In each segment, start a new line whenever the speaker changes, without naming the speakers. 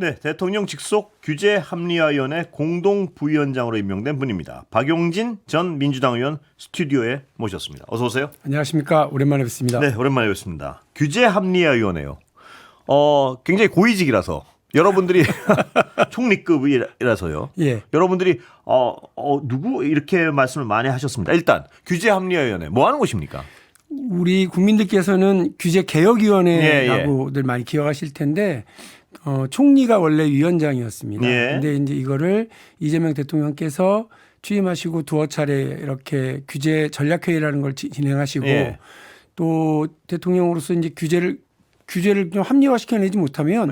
네, 대통령 직속 규제합리화위원회 공동부위원장으로 임명된 분입니다. 박용진 전 민주당 의원 스튜디오에 모셨습니다. 어서 오세요.
안녕하십니까. 오랜만에 뵙습니다.
네, 오랜만에 뵙습니다. 규제합리화위원회요. 굉장히 고위직이라서 여러분들이 총리급이라서요.
예.
여러분들이 누구 이렇게 말씀을 많이 하셨습니다. 일단 규제합리화위원회 뭐 하는 곳입니까?
우리 국민들께서는 규제개혁위원회라고들 많이 기억하실 텐데 총리가 원래 위원장이었습니다. 그런데 이제 이거를 이재명 대통령께서 취임하시고 두어 차례 이렇게 규제 전략회의라는 걸 진행하시고 또 대통령으로서 이제 규제를 좀 합리화시켜내지 못하면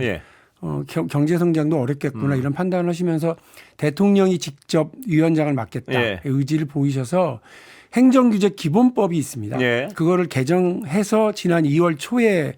경제 성장도 어렵겠구나 이런 판단을 하시면서 대통령이 직접 위원장을 맡겠다 의지를 보이셔서 행정규제 기본법이 있습니다. 그거를 개정해서 지난 2월 초에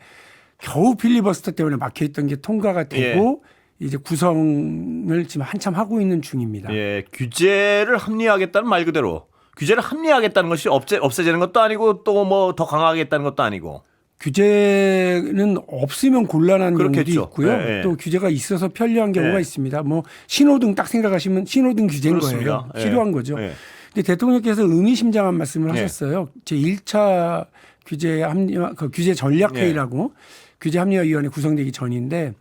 겨우 필리버스터 때문에 막혀있던 게 통과가 되고 이제 구성을 지금 한참 하고 있는 중입니다.
규제를 합리화하겠다는 말 그대로 규제를 합리화하겠다는 것이 없애지는 것도 아니고 또 뭐 더 강화하겠다는 것도 아니고
규제는 없으면 곤란한 경우도 있고요. 또 규제가 있어서 편리한 경우가 있습니다. 뭐 신호등 딱 생각하시면 신호등 규제인 거예요. 필요한 거죠. 근데 대통령께서 의미심장한 말씀을 하셨어요. 제1차 규제 합리화, 규제 전략회의라고 규제 합리화위원회 구성되기 전인데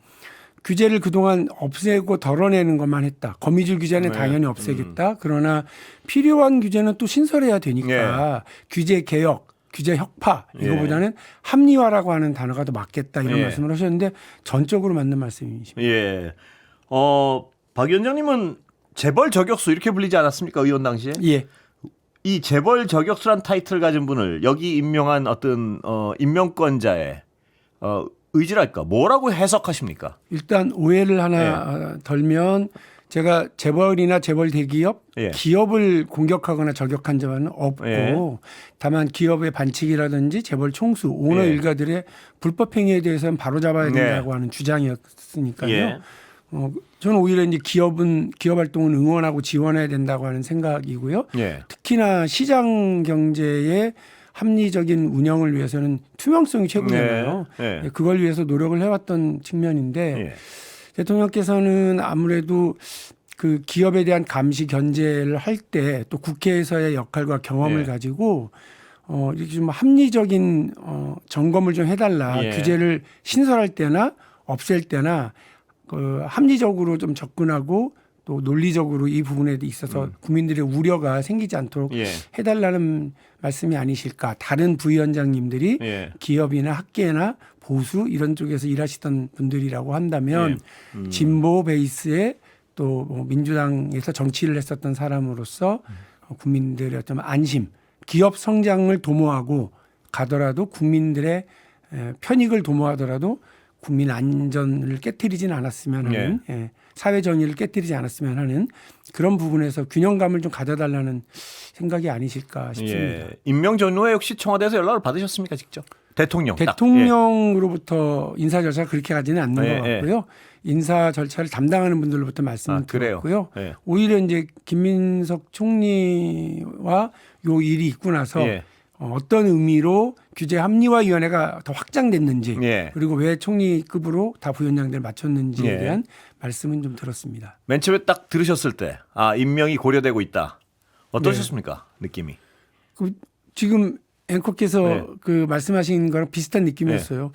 규제를 그동안 없애고 덜어내는 것만 했다. 거미줄 규제는 당연히 없애겠다. 그러나 필요한 규제는 또 신설해야 되니까 규제 개혁, 규제 혁파 이거보다는 합리화라고 하는 단어가 더 맞겠다 이런 말씀을 하셨는데 전적으로 맞는 말씀이십니다.
박 위원장님은 재벌 저격수 이렇게 불리지 않았습니까? 의원 당시에? 이 재벌 저격수란 타이틀을 가진 분을 여기 임명한 어떤 임명권자의 의지랄까 뭐라고 해석하십니까?
일단 오해를 하나 덜면 제가 재벌이나 재벌 대기업 기업을 공격하거나 저격한 적은 없고 다만 기업의 반칙이라든지 재벌 총수 오너 일가들의 불법 행위에 대해서는 바로잡아야 된다고 하는 주장이었으니까요. 저는 오히려 이제 기업 활동은 응원하고 지원해야 된다고 하는 생각이고요. 특히나 시장 경제의 합리적인 운영을 위해서는 투명성이 최고잖아요. 그걸 위해서 노력을 해왔던 측면인데 대통령께서는 아무래도 그 기업에 대한 감시 견제를 할 때 또 국회에서의 역할과 경험을 가지고 이렇게 좀 합리적인 점검을 좀 해달라. 규제를 신설할 때나 없앨 때나 합리적으로 좀 접근하고 또 논리적으로 이 부분에 있어서 국민들의 우려가 생기지 않도록 해달라는 말씀이 아니실까. 다른 부위원장님들이 기업이나 학계나 보수 이런 쪽에서 일하시던 분들이라고 한다면 진보 베이스의 또 민주당에서 정치를 했었던 사람으로서 국민들의 어떤 안심, 기업 성장을 도모하고 가더라도 국민들의 편익을 도모하더라도 국민 안전을 깨트리지는 않았으면 하는 사회 정의를 깨트리지 않았으면 하는 그런 부분에서 균형감을 좀 가져달라는 생각이 아니실까 싶습니다.
임명 전후에 혹시 청와대에서 연락을 받으셨습니까 직접?
대통령으로부터 인사 절차가 그렇게 가지는 않는 것 같고요. 인사 절차를 담당하는 분들로부터 말씀을 드렸고요. 오히려 이제 김민석 총리와 요 일이 있고 나서 어떤 의미로 규제 합리화위원회가 더 확장됐는지 그리고 왜 총리급으로 다 부위원장들을 맞췄는지에 대한 말씀은 좀 들었습니다.
맨 처음에 딱 들으셨을 때 임명이 고려되고 있다. 어떠셨습니까? 느낌이?
지금 앵커께서 그 말씀하신 거랑 비슷한 느낌이었어요.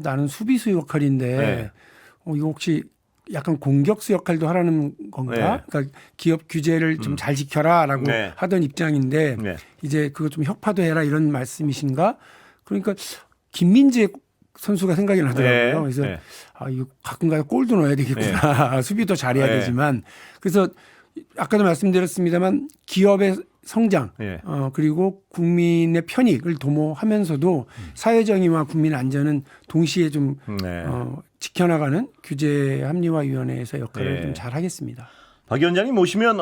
나는 수비수 역할인데 이거 혹시 약간 공격수 역할도 하라는 건가? 그러니까 기업 규제를 좀 잘 지켜라라고 하던 입장인데 이제 그거 좀 혁파도 해라 이런 말씀이신가? 그러니까 김민재 선수가 생각이 나더라고요. 그래서 이거 가끔가다 골도 넣어야 되겠구나. 수비도 잘해야 되지만 그래서 아까도 말씀드렸습니다만 기업의 성장 그리고 국민의 편익을 도모하면서도 사회정의와 국민 안전은 동시에 좀 지켜나가는 규제 합리화위원회에서 역할을 좀 잘하겠습니다.
박 위원장님 모시면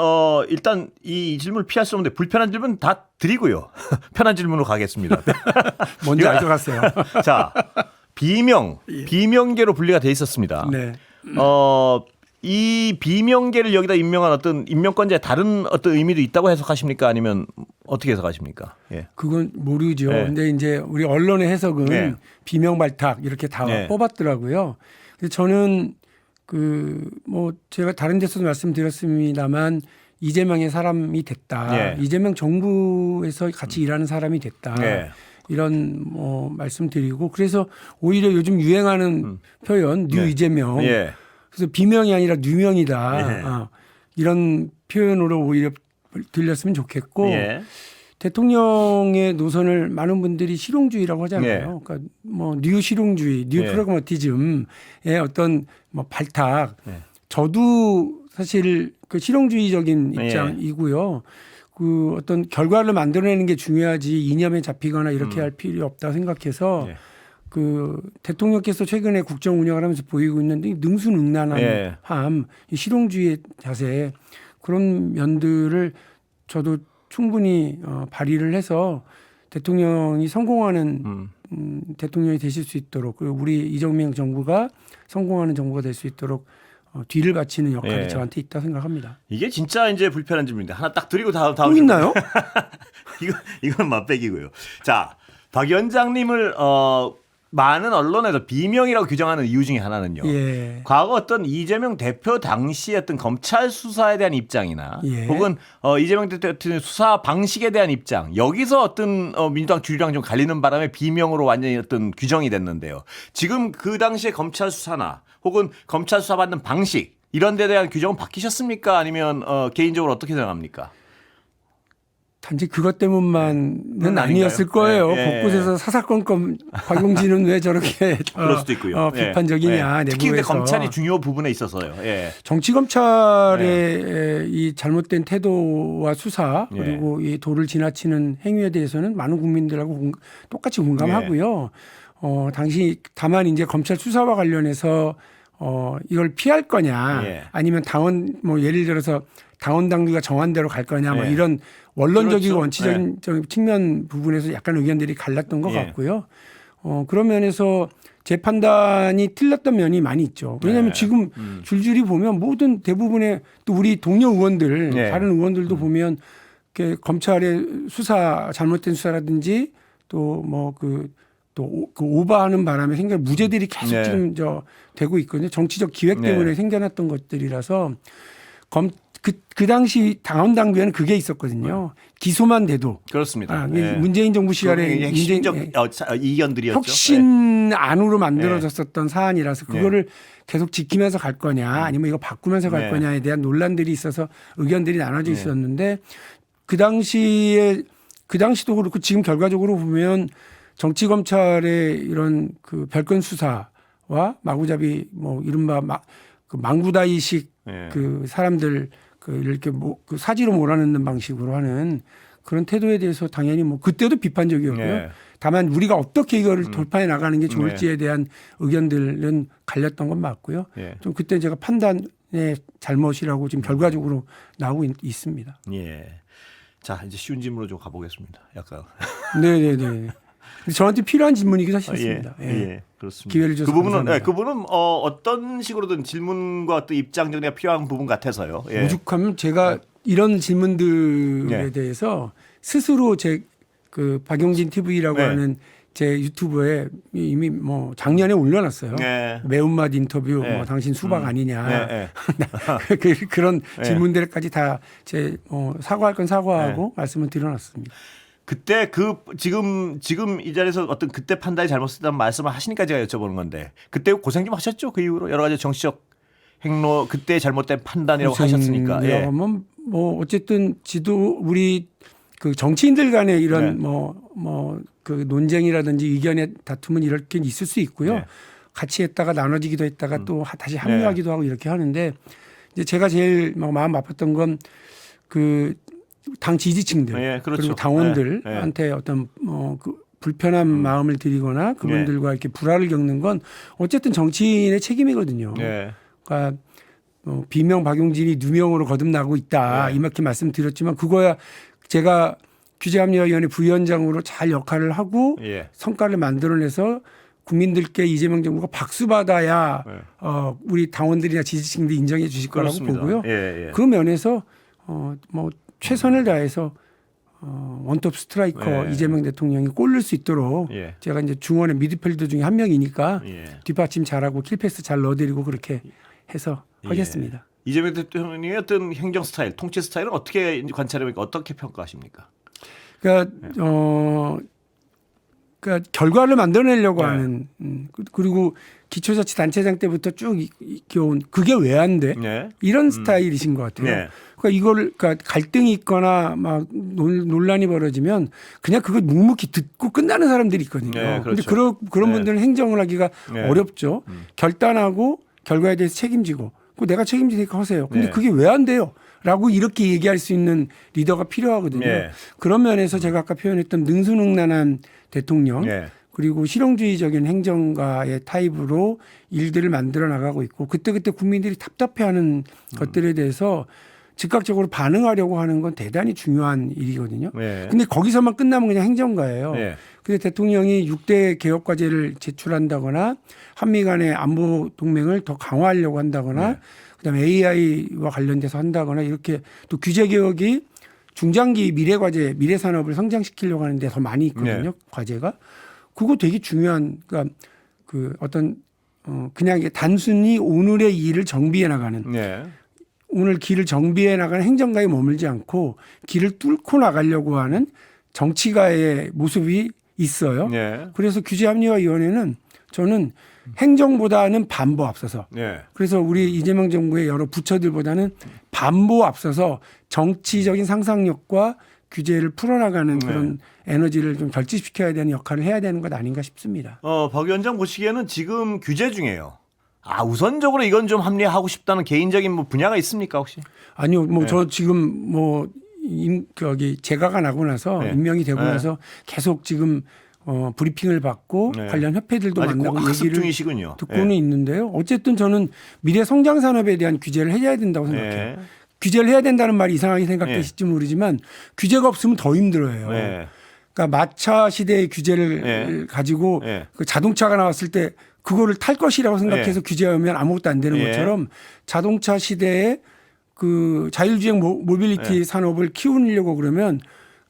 일단 이 질문을 피할 수 없는데 불편한 질문 다 드리고요. 편한 질문으로 가겠습니다.
먼저 가져가세요.
자, 비명계로 분리가 돼 있었습니다. 이 비명계를 여기다 임명한 어떤 임명권자의 다른 어떤 의미도 있다고 해석하십니까? 아니면 어떻게 해석하십니까?
그건 모르죠. 근데 이제 우리 언론의 해석은 비명발탁 이렇게 다 뽑았더라고요. 근데 저는 뭐 제가 다른 데서도 말씀드렸습니다만 이재명의 사람이 됐다.
예.
이재명 정부에서 같이 일하는 사람이 됐다.
예.
이런 뭐 말씀드리고 그래서 오히려 요즘 유행하는 표현 뉴
네.
이재명.
예.
그래서 비명이 아니라 뉴명이다.
예.
이런 표현으로 오히려 들렸으면 좋겠고
예.
대통령의 노선을 많은 분들이 실용주의라고 하잖아요.
예.
그러니까 뭐 뉴 실용주의, 뉴
예.
프라그마티즘의 어떤 뭐 발탁.
예.
저도 사실 그 실용주의적인
예.
입장이고요. 그 어떤 결과를 만들어내는 게 중요하지 이념에 잡히거나 이렇게 할 필요 없다 생각해서
예.
그 대통령께서 최근에 국정 운영을 하면서 보이고 있는 이 능수능란한
예.
함, 이 실용주의 자세 그런 면들을 저도 충분히 발휘를 해서 대통령이 성공하는 대통령이 되실 수 있도록 그리고 우리 이재명 정부가 성공하는 정부가 될 수 있도록 뒤를 바치는 역할이
예.
저한테 있다 생각합니다.
이게 진짜 이제 불편한 질문인데 하나 딱 드리고 다음
또 있나요?
이건 맛배기고요. 자, 박 위원장님을 많은 언론에서 비명이라고 규정하는 이유 중에 하나는요.
예.
과거 어떤 이재명 대표 당시의 어떤 검찰 수사에 대한 입장이나
예.
혹은 이재명 대통령 수사 방식에 대한 입장 여기서 어떤 민주당 주류랑 좀 갈리는 바람에 비명으로 완전히 어떤 규정이 됐는데요. 지금 그 당시의 검찰 수사나 혹은 검찰 수사 받는 방식 이런 데 대한 규정은 바뀌셨습니까? 아니면 개인적으로 어떻게 생각합니까?
단지 그것 때문만은
아닌가요?
아니었을 거예요.
예, 예.
곳곳에서 사사건건 박용진은 왜 저렇게
그럴 수도 있고요.
비판적이냐.
예. 특히 근데
내부에서.
검찰이 중요 부분에 있어서요. 예.
정치 검찰의 이 잘못된 태도와 수사
예.
그리고 이 도를 지나치는 행위에 대해서는 많은 국민들하고 똑같이 공감하고요. 당시 다만 이제 검찰 수사와 관련해서 이걸 피할 거냐
예.
아니면 당원 뭐 예를 들어서 당원 당규가 정한 대로 갈 거냐 뭐
예.
이런 원론적이고
그렇죠.
원칙적인 측면 부분에서 약간 의견들이 갈랐던 것
예.
같고요. 그런 면에서 제 판단이 틀렸던 면이 많이 있죠. 왜냐하면
네.
지금 줄줄이 보면 모든 대부분의 또 우리 동료 의원들
네.
다른 의원들도 보면 이렇게 검찰의 수사 잘못된 수사라든지 또 뭐 그 오버하는 바람에 생긴 무죄들이 계속
네.
지금 되고 있거든요. 정치적 기획 때문에
네.
생겨났던 것들이라서 그 당시 당원 당규에는 그게 있었거든요. 기소만 돼도
그렇습니다.
문재인 정부 시절에
핵심적 이견들이었죠.
혁신 안으로 만들어졌었던 사안이라서 그거를 계속 지키면서 갈 거냐 아니면 이거 바꾸면서 갈 거냐에 대한 논란들이 있어서 의견들이 나눠져 있었는데 그 당시도 그렇고 지금 결과적으로 보면 정치 검찰의 이런 그 별건 수사와 마구잡이 뭐 이른바 그 망구다이식 그 사람들 그 이렇게 그 사지로 몰아넣는 방식으로 하는 그런 태도에 대해서 당연히 뭐 그때도 비판적이었고요. 다만 우리가 어떻게 이거를 돌파해 나가는 게 좋을지에 대한 의견들은 갈렸던 건 맞고요. 좀 그때 제가 판단의 잘못이라고 지금 결과적으로 나오고 있습니다.
예. 자, 이제 쉬운 질문으로 좀 가보겠습니다. 약간.
네네네. 저한테 필요한 질문이기도 하셨습니다.
예, 그렇습니다.
기회를 줘서 감사합니다.
그 부분은 어떤 식으로든 질문과 어떤 입장 정리가 필요한 부분 같아서요. 예.
오죽하면 제가 이런 질문들에 대해서 스스로 그 박용진 TV라고 하는 제 유튜브에 이미 뭐 작년에 올려놨어요. 매운맛 인터뷰, 뭐 당신 수박 아니냐. 그런 질문들까지 다 제 사과할 건 사과하고 말씀을 드려놨습니다.
그때 지금 이 자리에서 어떤 그때 판단이 잘못됐다는 말씀을 하시니까 제가 여쭤보는 건데 그때 고생 좀 하셨죠? 그 이후로 여러 가지 정치적 행로 그때 잘못된 판단이라고 하셨으니까. 예.
뭐 어쨌든 우리 그 정치인들 간의 이런 그 논쟁이라든지 의견의 다툼은 이렇게 있을 수 있고요. 같이 했다가 나눠지기도 했다가 또 다시 합류하기도 하고 이렇게 하는데 이제 제가 제일 마음 아팠던 건 그 당 지지층들
그렇죠.
그리고 당원들한테 어떤 그 불편한 마음을 드리거나 그분들과 이렇게 불화를 겪는 건 어쨌든 정치인의 책임이거든요. 그러니까 비명 박용진이 누명으로 거듭나고 있다 이렇게 말씀드렸지만 그거야 제가 규제합리화위원회 부위원장으로 잘 역할을 하고 성과를 만들어내서 국민들께 이재명 정부가 박수 받아야 우리 당원들이나 지지층들이 인정해 주실 거라고
그렇습니다.
보고요. 그 면에서 뭐 최선을 다해서 원톱 스트라이커 이재명 대통령이 골 넣을 수 있도록 제가 이제 중원의 미드필더 중에 한 명이니까 뒷받침 잘하고 킬패스 잘 넣어드리고 그렇게 해서 하겠습니다.
이재명 대통령의 어떤 행정 스타일, 통치 스타일은 어떻게 관찰해보니까 어떻게 평가하십니까?
그러니까 그러니까 결과를 만들어내려고 하는 그리고 기초자치단체장 때부터 쭉 이겨온 그게 왜 안 돼? 이런 스타일이신 것 같아요. 그러니까 이걸 그러니까 갈등이 있거나 막 논란이 벌어지면 그냥 그걸 묵묵히 듣고 끝나는 사람들이 있거든요. 그런데 그런 분들은 행정을 하기가 어렵죠. 결단하고 결과에 대해서 책임지고 그 내가 책임지니까 하세요. 근데 그게 왜 안 돼요? 라고 이렇게 얘기할 수 있는 리더가 필요하거든요. 그런 면에서 제가 아까 표현했던 능수능란한 대통령 그리고 실용주의적인 행정가의 타입으로 일들을 만들어 나가고 있고 그때그때 국민들이 답답해하는 것들에 대해서 즉각적으로 반응하려고 하는 건 대단히 중요한 일이거든요. 근데 거기서만 끝나면 그냥 행정가예요. 근데 대통령이 6대 개혁 과제를 제출한다거나 한미 간의 안보 동맹을 더 강화하려고 한다거나 그다음에 AI와 관련돼서 한다거나 이렇게 또 규제 개혁이 중장기 미래 과제, 미래 산업을 성장시키려고 하는데 더 많이 있거든요. 과제가. 그거 되게 중요한 그러니까 그 어떤 그냥 이게 단순히 오늘의 일을 정비해 나가는 오늘 길을 정비해 나가는 행정가에 머물지 않고 길을 뚫고 나가려고 하는 정치가의 모습이 있어요. 그래서 규제합리화위원회는 저는 행정보다는 반보 앞서서 그래서 우리 이재명 정부의 여러 부처들보다는 반보 앞서서 정치적인 상상력과 규제를 풀어나가는 그런 에너지를 좀 결집시켜야 되는 역할을 해야 되는 것 아닌가 싶습니다.
박 위원장 보시기에는 지금 규제 중에요. 우선적으로 이건 좀 합리화하고 싶다는 개인적인 뭐 분야가 있습니까 혹시?
아니요, 저 지금 재가가 나고 나서 임명이 되고 나서 계속 지금 브리핑을 받고 관련 협회들도 만나고 얘기를
중이시군요.
듣고는 있는데요. 어쨌든 저는 미래 성장 산업에 대한 규제를 해야 된다고 생각해요. 규제를 해야 된다는 말이 이상하게 생각되실지 모르지만 규제가 없으면 더 힘들어요. 그러니까 마차 시대의 규제를 가지고 그 자동차가 나왔을 때 그거를 탈 것이라고 생각해서 규제하면 아무것도 안 되는 것처럼 자동차 시대에 그 자율주행 모빌리티 산업을 키우려고 그러면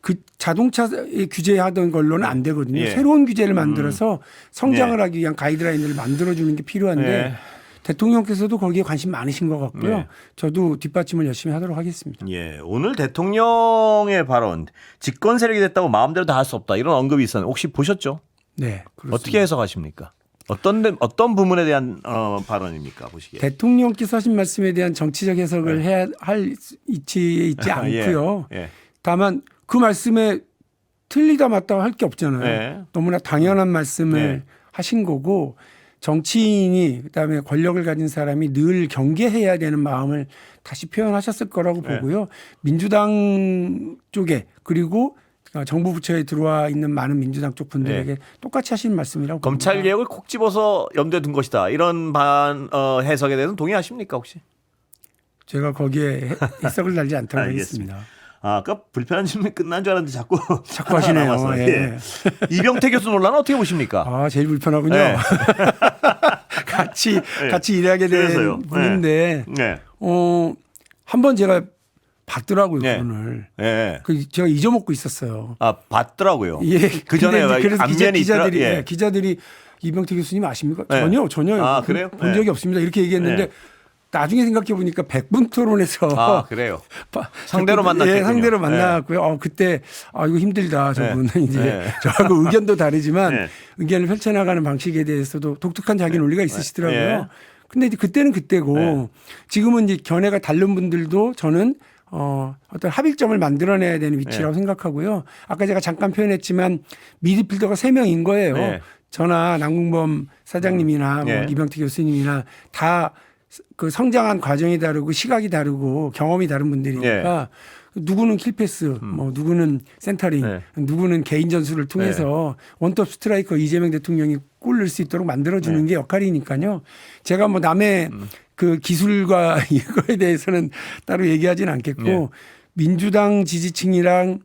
그 자동차에 규제하던 걸로는 안 되거든요. 새로운 규제를 만들어서 성장을 하기 위한 가이드라인을 만들어주는 게 필요한데 대통령께서도 거기에 관심 많으신 것 같고요. 저도 뒷받침을 열심히 하도록 하겠습니다.
오늘 대통령의 발언 집권 세력이 됐다고 마음대로 다 할 수 없다 이런 언급이 있었는데 혹시 보셨죠?
네. 그렇습니다.
어떻게 해석하십니까? 어떤 부분에 대한 발언입니까 보시기에?
대통령께서 하신 말씀에 대한 정치적 해석을 해야 할 위치에 있지 않고요. 다만 그 말씀에 틀리다 맞다 할 게 없잖아요. 너무나 당연한 말씀을 하신 거고 정치인이 그다음에 권력을 가진 사람이 늘 경계해야 되는 마음을 다시 표현하셨을 거라고 보고요. 민주당 쪽에 그리고 정부 부처에 들어와 있는 많은 민주당 쪽 분들에게 똑같이 하시는 말씀이라고 봅니다.
검찰 개혁을 콕 집어서 염두에 둔 것이다. 이런 해석에 대해서는 동의하십니까 혹시?
제가 거기에 해석을 달지 않도록 하겠습니다.
아까 불편한 질문이 끝난 줄 알았는데 자꾸
하시네요.
이병태 교수 논란은 어떻게 보십니까?
제일 불편하군요. 같이 일하게 된 분인데 한번 제가 봤더라고요, 그분을. 제가 잊어먹고 있었어요.
봤더라고요.
그 전에 그래서 기자들이 이병태 교수님 아십니까? 전혀
그래요?
본 적이 없습니다. 이렇게 얘기했는데 나중에 생각해 보니까 100분 토론에서
그래요. 상대로 만났겠군요.
상대로 만나고요. 그때 이거 힘들다. 저분은 이제 저하고 의견도 다르지만 의견을 펼쳐나가는 방식에 대해서도 독특한 자기 논리가 있으시더라고요. 근데 이제 그때는 그때고 지금은 이제 견해가 다른 분들도 저는 어떤 합일점을 만들어내야 되는 위치라고 생각하고요. 아까 제가 잠깐 표현했지만 미드필더가 3명인 거예요. 저나 남궁범 사장님이나 이병태 교수님이나 다 그 성장한 과정이 다르고 시각이 다르고 경험이 다른 분들이니까 누구는 킬패스, 누구는 센터링, 누구는 개인 전술을 통해서 원톱 스트라이커 이재명 대통령이 골 넣을 수 있도록 만들어주는 게 역할이니까요. 제가 남의 그 기술과 이거에 대해서는 따로 얘기하지는 않겠고 민주당 지지층이랑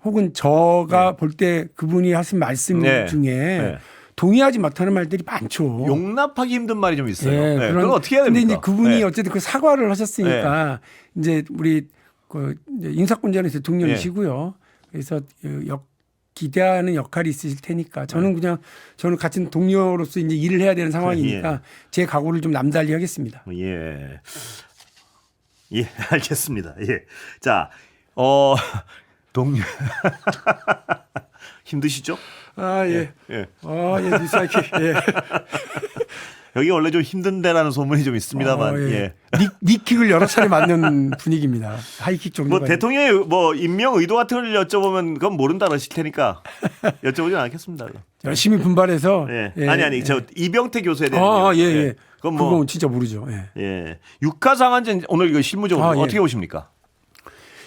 혹은 저가 볼 때 그분이 하신 말씀 중에 동의하지 못하는 말들이 많죠.
용납하기 힘든 말이 좀 있어요. 그건 어떻게 해야 됩니까?
근데 이제 그분이 어쨌든 그 사과를 하셨으니까 이제 우리 이제 인사권자는 대통령이시고요. 그래서 기대하는 역할이 있으실 테니까 저는 같은 동료로서 이제 일을 해야 되는 상황이니까 제 각오를 좀 남달리 하겠습니다.
예, 알겠습니다. 예, 자, 동료 힘드시죠?
뉴스하이킥.
여기 원래 좀 힘든 데라는 소문이 좀 있습니다만,
니킥을 여러 차례 맞는 분위기입니다. 하이킥 정도.
뭐 대통령의 뭐 임명 의도 같은 걸 여쭤보면 그건 모른다 그러실 테니까 여쭤보진 않겠습니다.
열심히 분발해서.
아니 저 이병태 교수에 대한
그건 진짜 모르죠.
육하상한제 오늘 이거 실무적으로 어떻게 보십니까?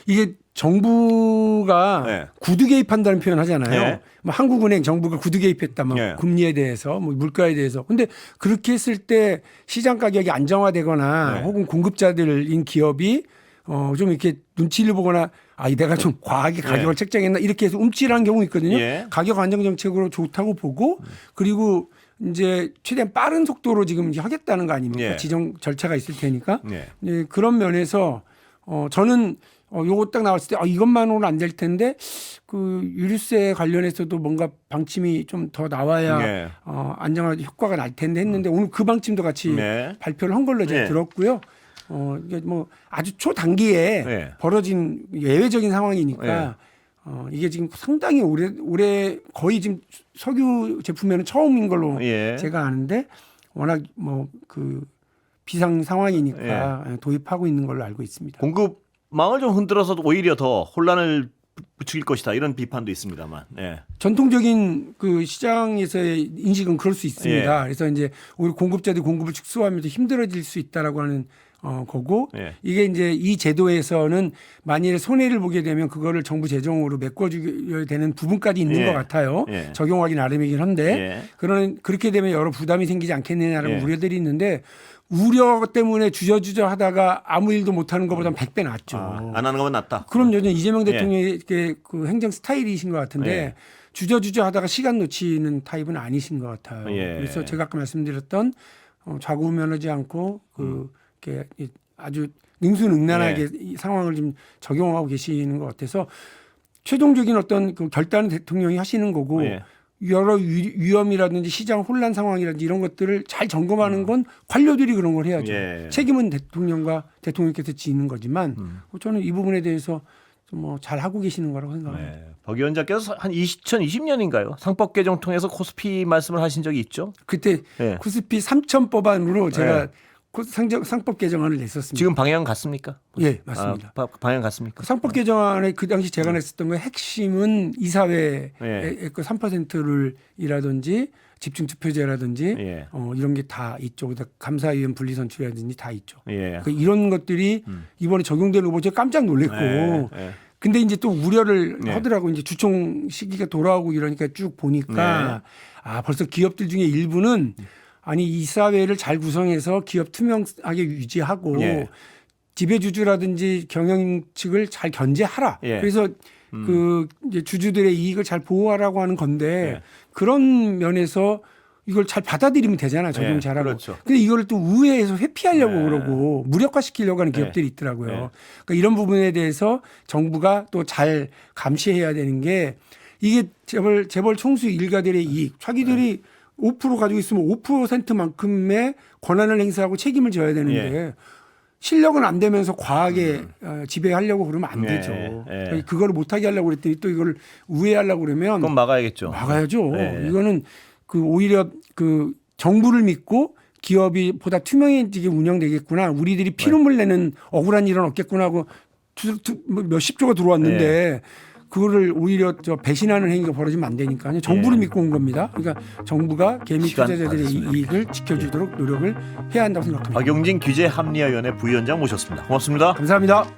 이게 정부가 구두 개입한다는 표현 하잖아요. 뭐 한국은행 정부가 구두 개입했다, 뭐 금리에 대해서, 뭐 물가에 대해서. 근데 그렇게 했을 때 시장 가격이 안정화되거나 혹은 공급자들인 기업이 좀 이렇게 눈치를 보거나 내가 좀 과하게 가격을 책정했나 이렇게 해서 움찔하는 경우 있거든요. 가격 안정 정책으로 좋다고 보고 그리고 이제 최대한 빠른 속도로 지금 하겠다는 거 아닙니까? 지정 절차가 있을 테니까. 그런 면에서 저는 요거 딱 나왔을 때 이것만으로는 안 될 텐데 그 유류세 관련해서도 뭔가 방침이 좀 더 나와야 안정화 효과가 날 텐데 했는데 오늘 그 방침도 같이 발표를 한 걸로 제가 들었고요. 이게 뭐 아주 초단기에 벌어진 예외적인 상황이니까 이게 지금 상당히 올해 거의 지금 석유 제품에는 처음인 걸로 제가 아는데 워낙 뭐 그 비상 상황이니까 도입하고 있는 걸로 알고 있습니다.
공급망을 좀 흔들어서 오히려 더 혼란을 부추길 것이다 이런 비판도 있습니다만.
전통적인 그 시장에서의 인식은 그럴 수 있습니다. 그래서 이제 오히려 공급자들이 공급을 축소하면서 힘들어질 수 있다라고 하는 거고 이게 이제 이 제도에서는 만일에 손해를 보게 되면 그거를 정부 재정으로 메꿔줘야 되는 부분까지 있는 것 같아요. 적용하기 나름이긴 한데 그렇게 되면 여러 부담이 생기지 않겠느냐라는 우려들이 있는데 우려 때문에 주저주저 하다가 아무 일도 못하는 것보다는 100배 낫죠.
안 하는 것만 낫다.
그럼요. 이재명 대통령의 그 행정 스타일이신 것 같은데 주저주저 하다가 시간 놓치는 타입은 아니신 것 같아요. 그래서 제가 아까 말씀드렸던 좌고우면하지 않고 이렇게 아주 능수능란하게 이 상황을 좀 적용하고 계시는 것 같아서 최종적인 어떤 그 결단은 대통령이 하시는 거고 여러 위험이라든지 시장 혼란 상황이라든지 이런 것들을 잘 점검하는 건 관료들이 그런 걸 해야죠. 책임은 대통령과 대통령께서 지는 거지만 저는 이 부분에 대해서 뭐 잘 하고 계시는 거라고 생각합니다.
박 위원장께서 한 2020년인가요? 상법 개정 통해서 코스피 말씀을 하신 적이 있죠?
그때 코스피 3천 법안으로 제가 상법 개정안을 냈었습니다.
지금 방향 같습니까?
예, 맞습니다.
방향 같습니까?
상법 개정안에 그 당시 제가 냈었던 거 핵심은 이사회의 그 3%를 이라든지 집중투표제라든지 이런 게 다 있죠. 감사위원 분리선출이라든지 다 있죠. 그러니까 이런 것들이 이번에 적용되는 거 보고 제가 깜짝 놀랐고 근데 이제 또 우려를 하더라고. 이제 주총 시기가 돌아오고 이러니까 쭉 보니까 벌써 기업들 중에 일부는 아니 이사회를 잘 구성해서 기업 투명하게 유지하고 지배주주라든지 경영 측을 잘 견제하라. 그래서 그 이제 주주들의 이익을 잘 보호하라고 하는 건데 그런 면에서 이걸 잘 받아들이면 되잖아요. 적용 잘하고.
그렇죠.
근데 이걸 또 의회에서 회피하려고 그러고 무력화시키려고 하는 기업들이 있더라고요. 그러니까 이런 부분에 대해서 정부가 또 잘 감시해야 되는 게 이게 재벌 총수 일가들의 이익, 자기들이 5% 가지고 있으면 5%만큼의 권한을 행사하고 책임을 져야 되는데 실력은 안 되면서 과하게 지배하려고 그러면 안 되죠. 그거를 못하게 하려고 그랬더니 또 이걸 우회하려고 그러면
그건 막아야겠죠.
막아야죠. 이거는 그 오히려 그 정부를 믿고 기업이 보다 투명해지게 운영되겠구나. 우리들이 피눈물 내는 억울한 일은 없겠구나 하고 몇십 조가 들어왔는데 그거를 오히려 배신하는 행위가 벌어지면 안 되니까요. 정부를 믿고 온 겁니다. 그러니까 정부가 개미 투자자들의 이익을 지켜주도록 노력을 해야 한다고 생각합니다.
박용진 규제합리화위원회 부위원장 모셨습니다. 고맙습니다.
감사합니다.